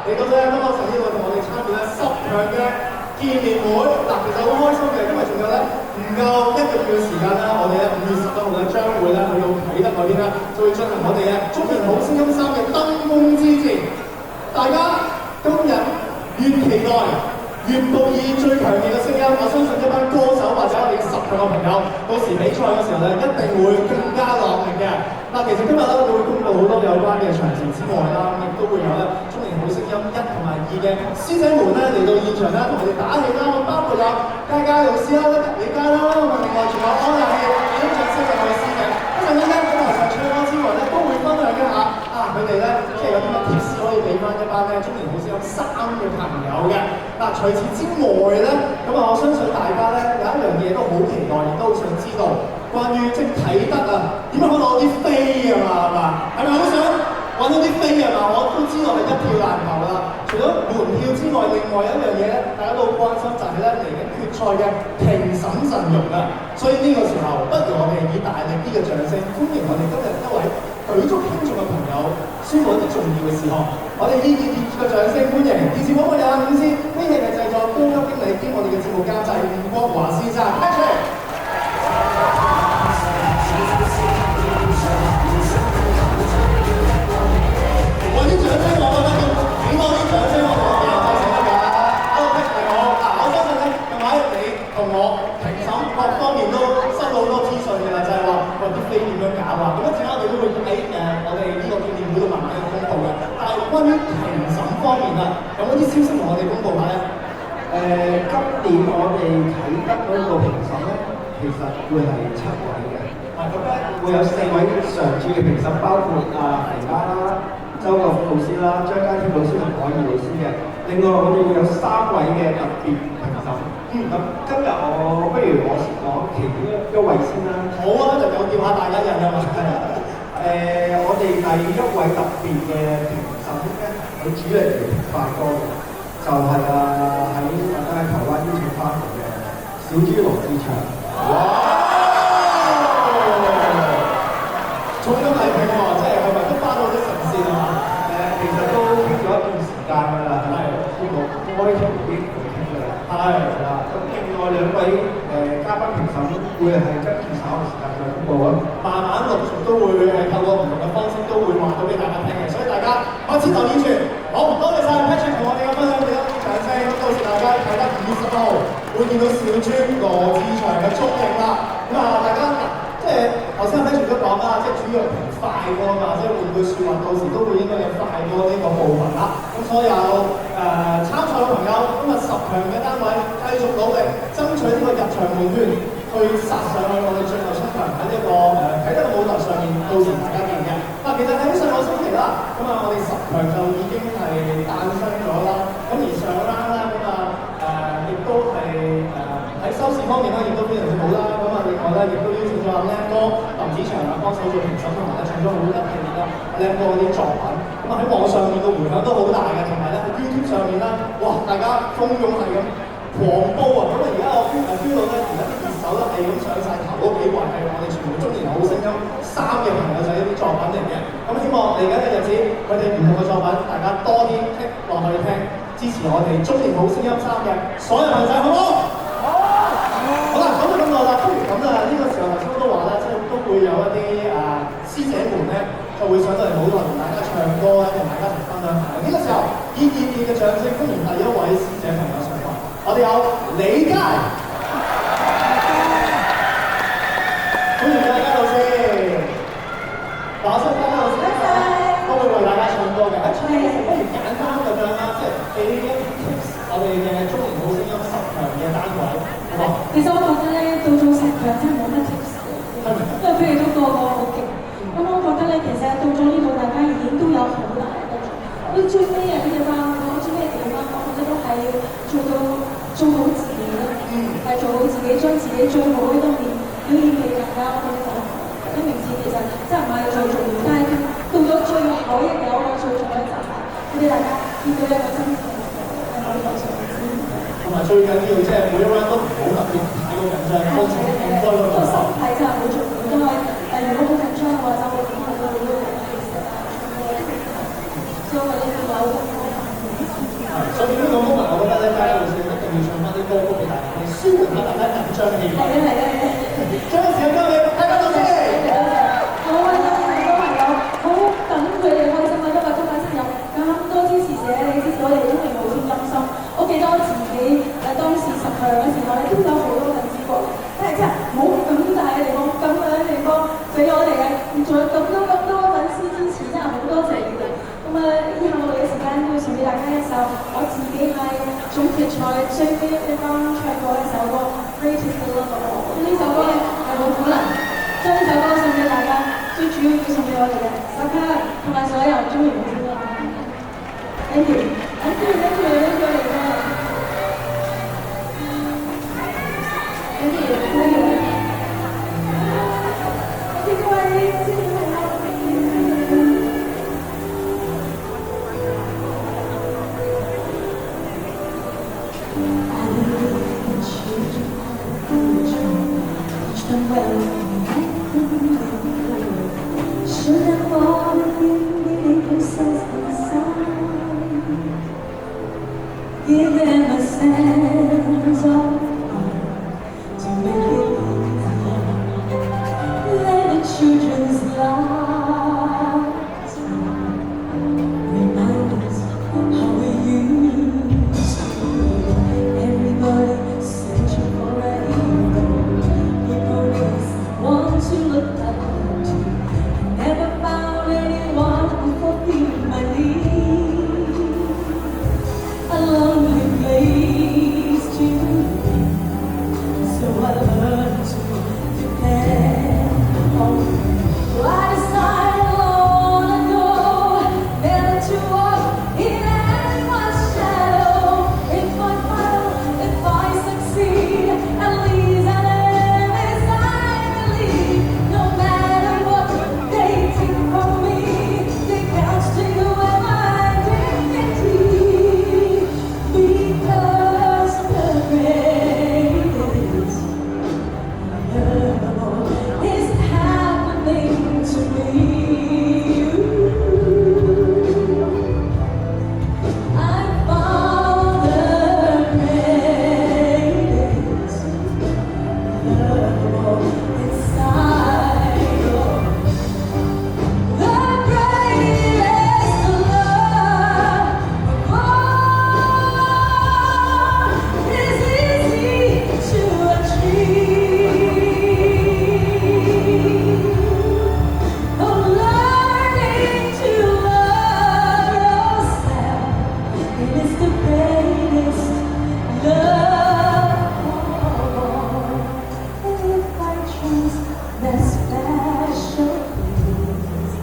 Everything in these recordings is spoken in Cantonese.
嚟到咧今個晨呢度同我哋參與咧10強嘅見面會。嗱，其實好開心嘅，因為仲有咧唔夠1個月嘅時間啦，我哋咧5月11號咧將會咧去到啟德嗰邊咧，就會進行我哋嘅中年好聲音3嘅登峰之戰。大家今日越期待，越報以最強烈嘅聲音，我相信一班歌手或者我哋10強嘅朋友，到時比賽嘅時候咧，一定會更加落力嘅。嗱，其實今日咧，我哋會公布好多有關嘅詳情之外啦，亦都會有咧中年好聲音1同埋2嘅師姐們咧嚟到現場咧，同我哋打氣啦。咁包括有佳佳老師啦、李佳啦，咁啊另外仲有安雅氣、李欣卓師嘅我哋師姐。一陣間咧，咁啊除唱歌之外咧，都會分享一下佢哋咧即係有啲乜 tips 可以俾翻一班咧中年好聲音3嘅朋友嘅。嗱，除此之外咧，咁啊我相信大家咧有一樣嘢都好期待，亦都好想知道。關於即係啟德啊，點樣可以攞啲飛啊嘛，係咪好想揾到啲飛啊嘛？我都知道係一票難求啦。除咗門票之外，另外有一樣嘢咧，大家都好關心就係咧嚟緊決賽嘅評審陣容啊。所以呢個時候，不如我哋以大力啲嘅掌聲歡迎我哋今日一位舉足輕重嘅朋友，宣佈一啲重要嘅事項。我哋以熱烈嘅掌聲歡迎電視廣播有限公司呢日嘅製作高級經理兼我哋嘅節目監製吳國華先生 ，Patrick。啲掌聲我覺得要幾多啲掌聲我同我哋又夠成得㗎。Hello Patrick 你好，我相信咧近排你同我評審各方面都收到好多資訊㗎啦，就係話啲飛點樣搞啊。咁一陣間我哋都會喺我哋呢個見面會度慢慢去公佈嘅。但係關於評審方面啊，有冇啲消息同我哋公佈下咧？今年我哋啟德嗰個評審咧，其實會係7位嘅。咁咧會有4位常駐嘅評審，包括肥媽啦、周國峰老師啦、張家添老師同海怡老師嘅。另外我哋會有3位嘅特別評審。咁今日我不如我先講其中一位先啦。好啊，就有叫下大家人啊嘛。我哋第1位特別嘅評審咧，佢主力嚟發歌嘅，就係喺台灣邀請翻嚟嘅小豬羅志祥。哇！重金禮聘喎，即係係咪都花到啲神仙啊？其實都傾咗一段時間㗎啦，係都冇開通已經同佢傾㗎啦。係啦，咁另外2位嘉賓評審會係跟住稍後時間再公佈啊。慢慢陸續都會透過唔同嘅方式都會話到俾大家聽嘅，所以大家開始留意住。好，多謝晒 Patrick 同我哋嘅分享，俾多啲掌聲。咁到時大家睇得5月11號會見到小豬羅志祥嘅蹤影啦。咁啊，大家即係頭先 Patrick 都講啦，即係主要評快歌嘛，即係換句説話，到時都會應該有快歌呢個部分啦。咁所有參賽嘅朋友，今日10強嘅單位繼續努力，爭取呢個入場門券，去殺上去我哋最後7強喺呢個啟德嘅舞台上面，到時大家見嘅。嗱，其實喺上個星期啦，咁啊，我哋10強就已經係誕生咗啦。咁而上欄啦，咁啊亦都係喺收視方面咧，亦都非常之好啦。咁啊，另外咧，亦都邀請咗阿 Lam 哥、林子祥啊幫手做評審，同埋咧唱咗好多系列啦 Lam 哥嗰啲作品。咁啊喺網上面嘅迴響都好大嘅，同埋咧喺 YouTube 上面啦，哇！大家蜂擁係咁狂煲啊！咁啊而家我 feel 到咧，而家啲熱搜咧係咁上晒頭嗰幾位係我哋全部中年好聲音3嘅朋友仔一啲作品嚟嘅。咁希望嚟緊嘅日子，佢哋唔同嘅作品，大家多啲聽落去聽，支持我哋中年好聲音3嘅所有朋友仔，好唔好？好啦，講咗咁耐啦，不如咁啦，呢個時候頭先都話啦，即係都會有一啲師姐們咧，就會上到嚟舞台同大家唱歌咧，同大家一齊分享下。呢個時候，以熱烈嘅掌聲歡迎第1位師姐朋友上台。我哋有李佳，歡迎大家老師。嗱，我想嘉老師都會為大家唱歌嘅。喺唱嘅時候，不如簡單咁樣啦，即係俾一啲 tips 我哋嘅中年好聲音10強嘅單位，好唔好？其實我覺得咧，到咗10強真係冇乜 tips 嘅，因為佢哋都個個好勁。咁我覺得咧，其實到咗呢度，大家已經都有好大嘅得着。到最尾啊，啲地方講最尾嘅地方，我覺得都係要做好自己咯，係做好自己，將自己最好嘅一面表現俾大家。我覺得就啲名次其實真係唔係最重要，但係到咗最後一有個最重要就係俾大家見到一個真正嘅喺舞台上面。同埋最緊要即係每一 round 都唔好特別太過緊張，放鬆放開個心態真係好重要，因為如果好緊張嘅話，就會影響到好多人嘅時間。所以我哋要有最尾你剛唱過一首歌《Greatest Love of All》，呢首歌咧係好可能將呢首歌送俾大家，最主要要送俾我哋嘅小卡同埋所有中意嘅聽眾。Thank you， thank you， thank you， thank you， thank you， thank you， 各位，謝謝大家。Give them a sense of heart to make it easy. Let the children's lives remind us how we used to be. Everybody searching for a hero. People is one to look up to. Never found anyone who fulfilled my needs. A lonely place to be, so I learned to depend on you. I decided long ago never to walk in anyone's shadow. If I fail, if I succeed, at least I live as I believe. No matter what they take from me, they can't take away my dignity. Because the greatest love is happening to me. I found the greatest love inside of the greatest love of all is easy to achieve. Oh, learning to love yourself, it is the greatest love of all. And if I choose that special place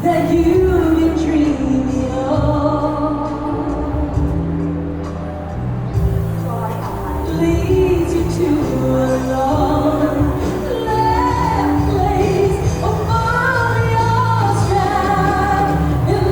that you've been dreaming of, leads you to a long-left place of all your strife and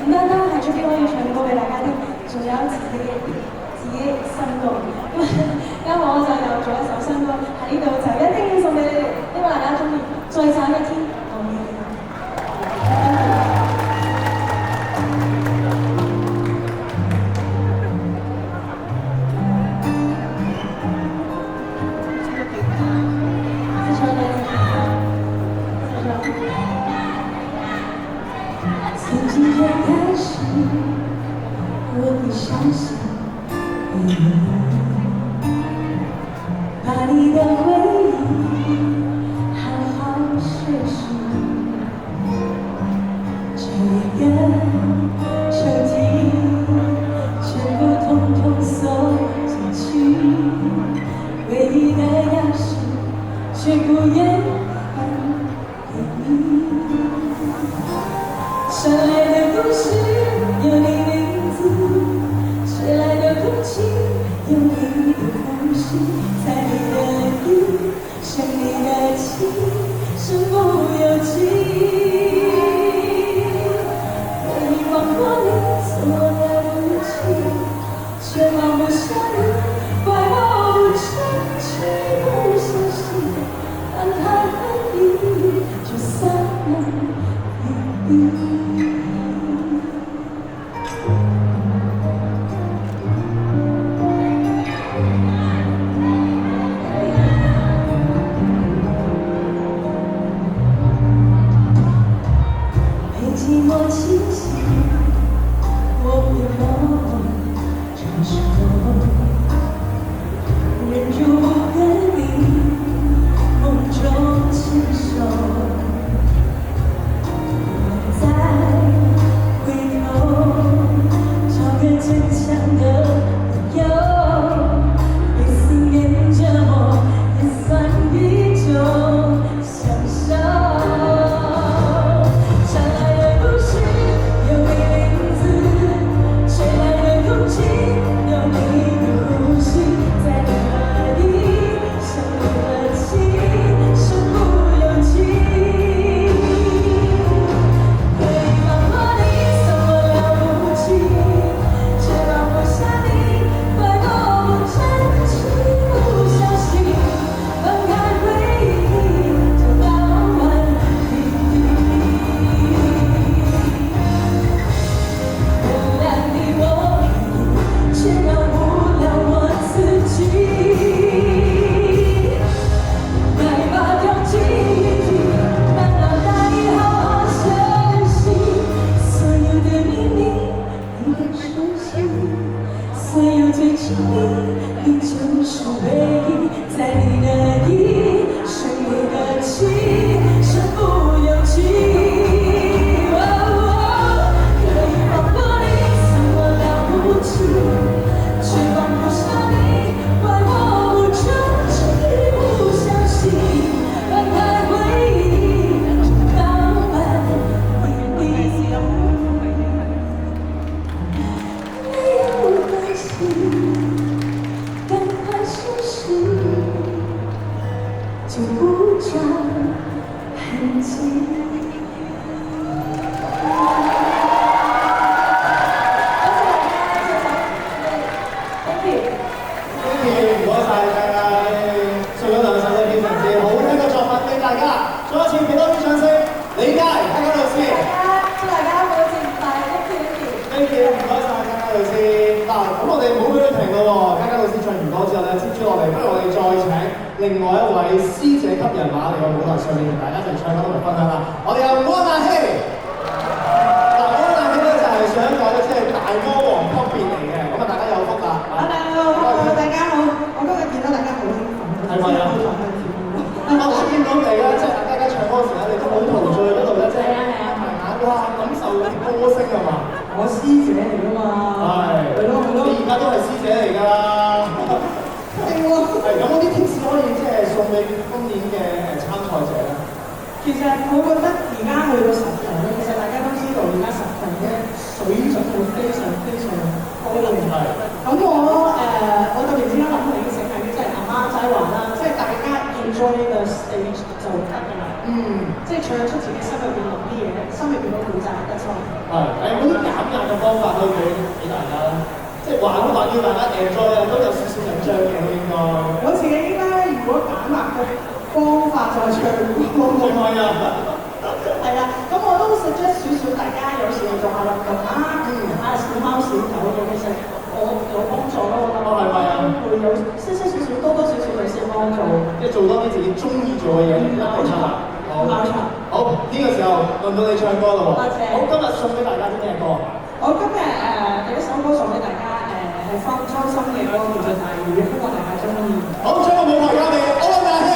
唔單單係出邊可以唱歌俾大家聽，仲有自己新歌。因為我就有咗一首新歌喺呢度，就一定要送俾你哋，希望大家中意。再找一天，我愛你。从今天开始，我会相信你，把你的回忆好好收拾，这一个抽屉全部统统收进去，唯一的钥匙却不愿还给你。传来的故事有你名字，吹来的空气有你的呼吸，猜你的意，生你的气，身不由己。为你放过你所有的武器，却放不下你，怪我不争气，不相信，但太分离，就算了一地。you，唔該晒嘉嘉老師。嗱，咁我哋唔好俾佢停咯喎，嘉嘉老師唱完歌之後咧，接住落嚟，不如我哋再請另外一位師姐級人馬嚟個舞台上面，同大家一齊唱歌同埋分享啦。我哋有安娜希，嗱，安娜希咧就係上一個咧即係大魔王級別嚟嘅，咁啊大家有福啦。Hello，大家好，我今日見到大家好興奮，係咪啊？我見到你咧，即係大家唱歌時咧，你都好陶醉嗰度咧，即係埋眼哇，感受歌聲係嘛？我師姐嚟㗎嘛，係咯，你而家都係師姐嚟㗎啦。係喎。係有冇啲 tips 可以即係送俾今年嘅參賽者咧？其實我覺得而家去到10強咧，其實大家都知道而家10強嘅水準係非常非常高嘅。係。咁我特別之間諗起嘅係即係阿媽齋話啦，即係大家 enjoy 呢個 stage 就得㗎啦。即係唱出自己心入邊諗啲嘢，心入邊嘅故仔得錯。係。有冇啲減壓嘅方法可以俾大家咧？即係玩要大家 enjoy 啊，都有少少緊張嘅應該。我自己咧，如果減壓嘅方法就係唱歌。係咪啊？係啦，咁我都 suggest 少少，大家有時做下運動啦，小貓小狗嘅，其實我有幫助咯。我諗係咪啊？會有少少多少少有些幫助。即係做多啲自己中意做嘅嘢，一定得。冇錯。好，呢個時候輪到你唱歌啦喎。多謝。好，今日送俾大家啲咩歌？我今日第一首歌送俾大家，係方中心嘅歌，叫做《大雨》，希望大家中意。好，將個舞台交俾安娜希。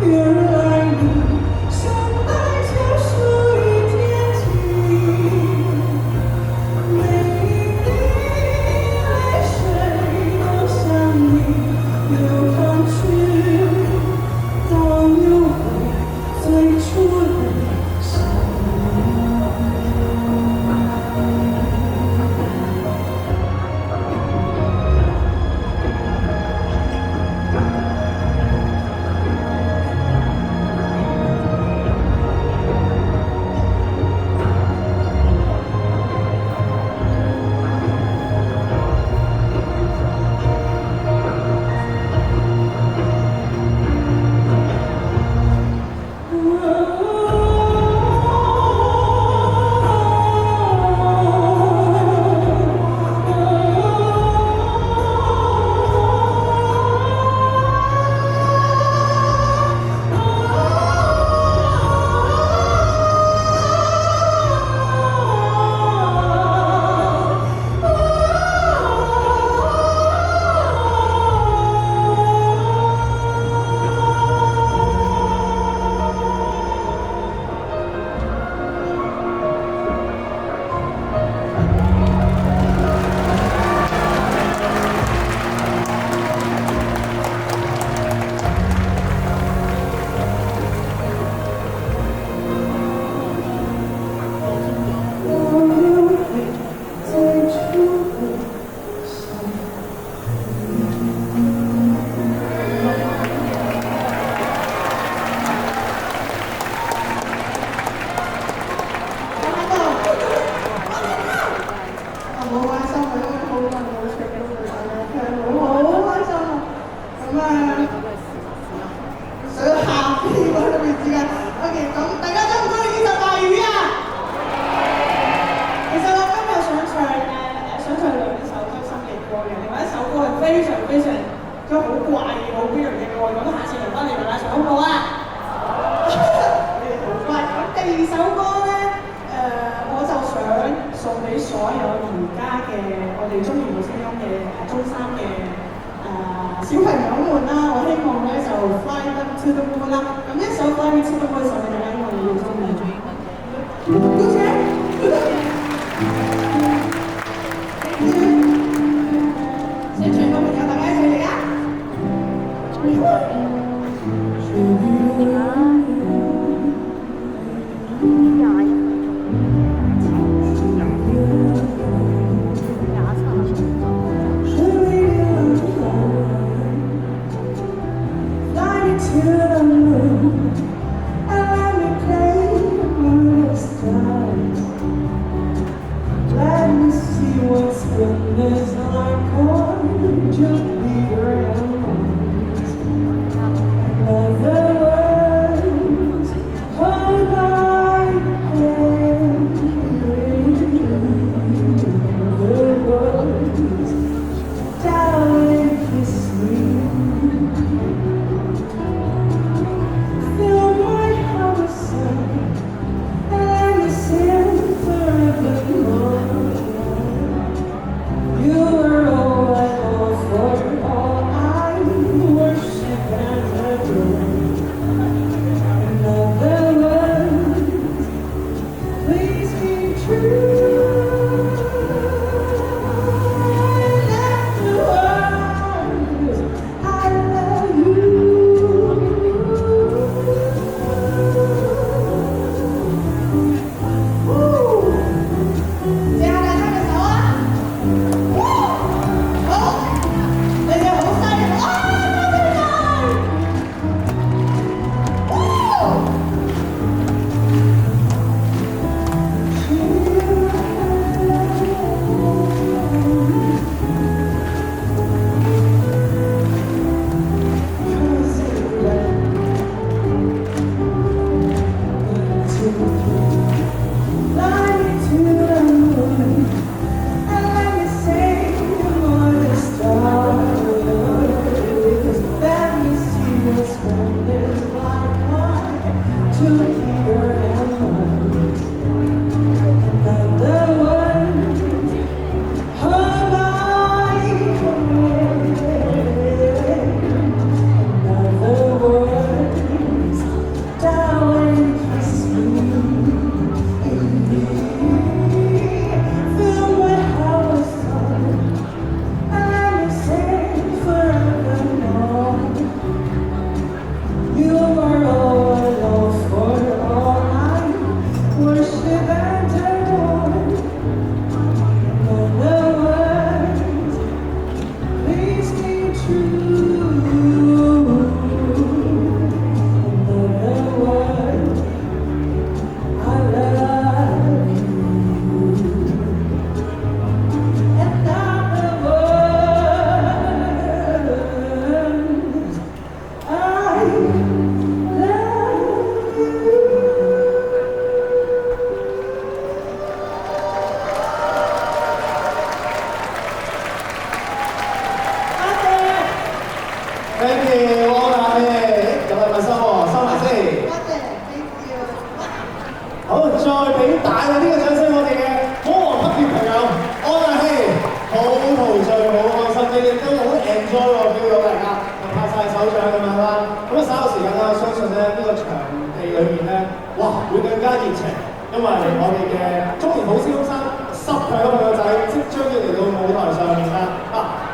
远非常都好怪好邊樣嘅愛，咁下次留翻嚟馬拉松好唔好啊？你哋好乖。咁第二首歌咧，我就想送俾所有而家嘅我哋中意好聲音嘅中三嘅小朋友們啦，我希望咧就 Fly Up to the Moon 啦。咁一首 Fly Me to the Moon 送俾大家，因為你要中意。多謝。現場嘅朋友，大家一齊嚟啊！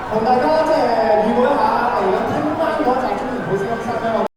同大家即係預告一下。